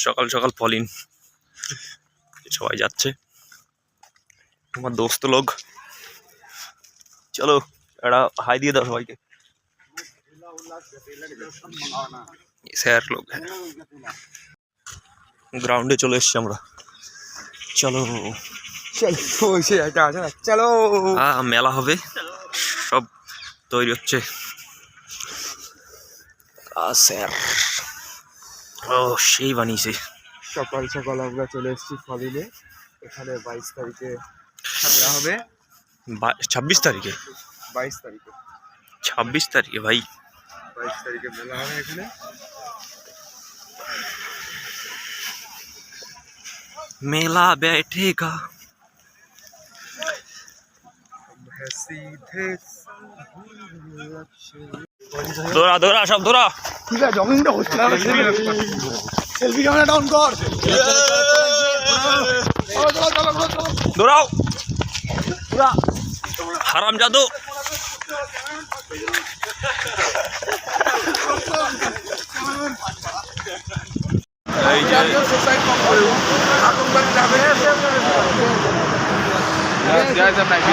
সকাল সকাল ফলিন সবাই যাচ্ছে, আমার দোস্ত লোক। চলো একটা হাই দিয়ে দাও সবাইকে। স্যার লোক গ্রাউন্ডে চলে এসছি আমরা। চলো চলো মেলা হবে, সব তৈরি হচ্ছে। স্যার ও সেই বানিয়েছে। সকাল সকাল আমরা চলে এসেছি ফলিনে। এখানে 22 তারিখে খেলা হবে। 26 তারিখে 22 তারিখে 26 তারিখে ভাই 22 তারিখে মেলা হবে এখানে। मेला बैठेगा। দৌড়া দৌড়া সব দৌড়া। ঠিক আছে, জগিংটা হচ্ছে না। সেলফি ক্যামেরা ডাউন কর। দৌড়াও পুরা হারাম জাদু। এই যে Yes, guys, I'm like,